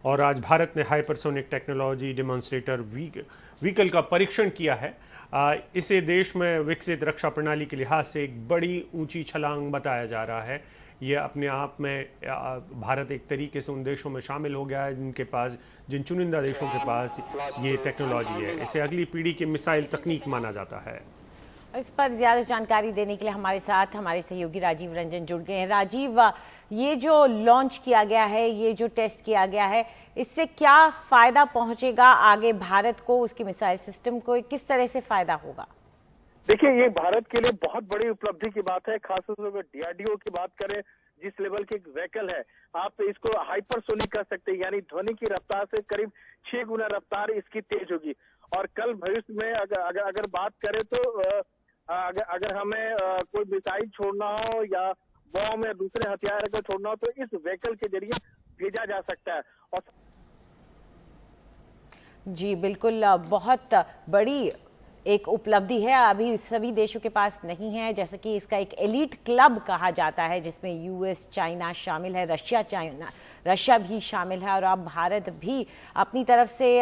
और आज भारत ने हाइपरसोनिक टेक्नोलॉजी डेमोन्स्ट्रेटर व्हीकल का परीक्षण किया है। इसे देश में विकसित रक्षा प्रणाली के लिहाज से एक बड़ी ऊंची छलांग बताया जा रहा है। ये अपने आप में भारत एक तरीके से उन देशों में शामिल हो गया है जिन चुनिंदा देशों के पास ये टेक्नोलॉजी है। इसे अगली पीढ़ी की मिसाइल तकनीक माना जाता है। इस पर ज्यादा जानकारी देने के लिए हमारे साथ हमारे सहयोगी राजीव रंजन जुड़ गए हैं। राजीव, ये जो लॉन्च किया गया है, ये जो टेस्ट किया गया है, इससे क्या फायदा पहुंचेगा आगे भारत को, उसकी मिसाइल सिस्टम को किस तरह से फायदा होगा? देखिए, ये भारत के लिए बहुत बड़ी उपलब्धि की बात है, खासतौर पर डीआरडीओ की बात करें, जिस लेवल की व्हीकल है, आप इसको हाइपरसोनिक कर सकते हैं, यानी ध्वनि की रफ्तार से करीब 6 गुना रफ्तार इसकी तेज होगी। और कल भविष्य में अगर बात करें तो अगर हमें कोई मिसाइल छोड़ना हो या बॉम्ब या दूसरे हथियार को छोड़ना हो तो इस व्हीकल के जरिए भेजा जा सकता है। और जी बिल्कुल, बहुत बड़ी एक उपलब्धि है, अभी सभी देशों के पास नहीं है। जैसे कि इसका एक एलीट क्लब कहा जाता है जिसमें यूएस, चाइना शामिल है, रशिया भी शामिल है, और अब भारत भी अपनी तरफ से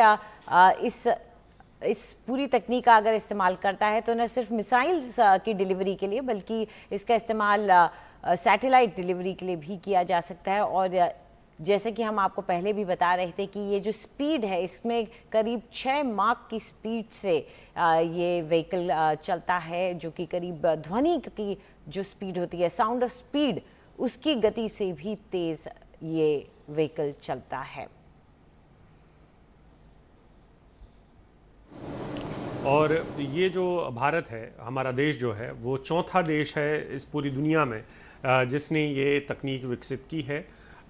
इस पूरी तकनीक का अगर इस्तेमाल करता है तो न सिर्फ मिसाइल्स की डिलीवरी के लिए बल्कि इसका इस्तेमाल सैटेलाइट डिलीवरी के लिए भी किया जा सकता है। और जैसे कि हम आपको पहले भी बता रहे थे कि ये जो स्पीड है, इसमें करीब 6 माक की स्पीड से ये व्हीकल चलता है, जो कि करीब ध्वनि की जो स्पीड होती है, साउंड ऑफ स्पीड, उसकी गति से भी तेज ये व्हीकल चलता है। और ये जो भारत है, हमारा देश जो है, वो चौथा देश है इस पूरी दुनिया में जिसने ये तकनीक विकसित की है।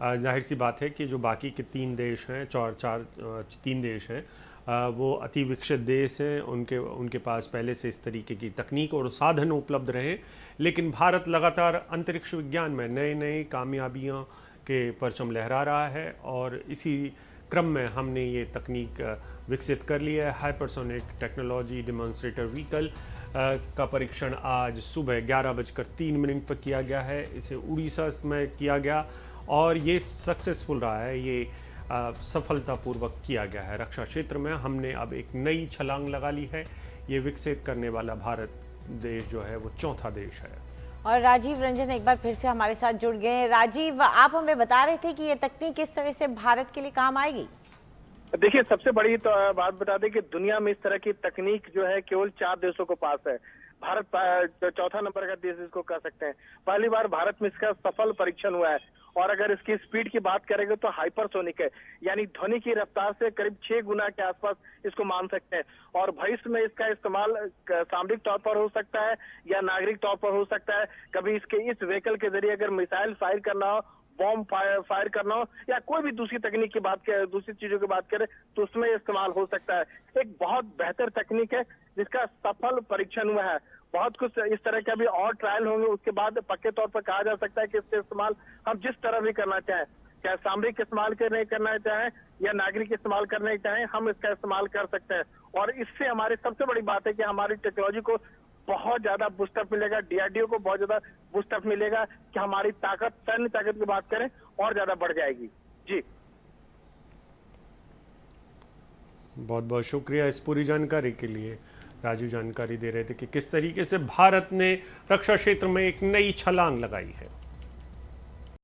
जाहिर सी बात है कि जो बाकी के 3 देश हैं, 3 देश हैं, वो अति विकसित देश हैं, उनके पास पहले से इस तरीके की तकनीक और साधन उपलब्ध रहे। लेकिन भारत लगातार अंतरिक्ष विज्ञान में नए नए कामयाबियां के परचम लहरा रहा है और इसी क्रम में हमने ये तकनीक विकसित कर लिया है। हाइपरसोनिक टेक्नोलॉजी डेमोन्स्ट्रेटर व्हीकल का परीक्षण आज सुबह 11:03 पर किया गया है। इसे उड़ीसा में किया गया और ये सक्सेसफुल रहा है, ये सफलतापूर्वक किया गया है। रक्षा क्षेत्र में हमने अब एक नई छलांग लगा ली है। ये विकसित करने वाला भारत देश जो है वो चौथा देश है। और राजीव रंजन एक बार फिर से हमारे साथ जुड़ गए हैं। राजीव, आप हमें बता रहे थे कि ये तकनीक किस तरह से भारत के लिए काम आएगी? देखिए, सबसे बड़ी तो बात बता दें कि दुनिया में इस तरह की तकनीक जो है केवल 4 देशों को पास है। भारत चौथा नंबर का देश इसको कर सकते हैं। पहली बार भारत में इसका सफल परीक्षण हुआ है। और अगर इसकी स्पीड की बात करेंगे तो हाइपरसोनिक है, यानी ध्वनि की रफ्तार से करीब 6 गुना के आसपास इसको मान सकते हैं। और भविष्य में इसका इस्तेमाल सामरिक तौर पर हो सकता है या नागरिक तौर पर हो सकता है। कभी इस व्हीकल के जरिए अगर मिसाइल फायर करना हो, बॉम्ब फायर करना हो या कोई भी दूसरी तकनीक की बात करें, दूसरी चीजों की बात करें तो उसमें इस्तेमाल हो सकता है। एक बहुत बेहतर तकनीक है जिसका सफल परीक्षण हुआ है। बहुत कुछ इस तरह के अभी और ट्रायल होंगे, उसके बाद पक्के तौर पर कहा जा सकता है कि इसका इस्तेमाल हम जिस तरह भी करना चाहें, चाहे सामरिक इस्तेमाल करना चाहें या नागरिक इस्तेमाल करना चाहें, हम इसका इस्तेमाल कर सकते हैं। और इससे हमारी सबसे बड़ी बात है कि हमारी टेक्नोलॉजी को बहुत ज्यादा बूस्टअप मिलेगा, डीआरडीओ को बहुत ज्यादा बूस्टअप मिलेगा कि हमारी ताकत, सैन्य ताकत की बात करें, और ज्यादा बढ़ जाएगी। जी बहुत बहुत शुक्रिया इस पूरी जानकारी के लिए। राजू जानकारी दे रहे थे कि किस तरीके से भारत ने रक्षा क्षेत्र में एक नई छलांग लगाई है।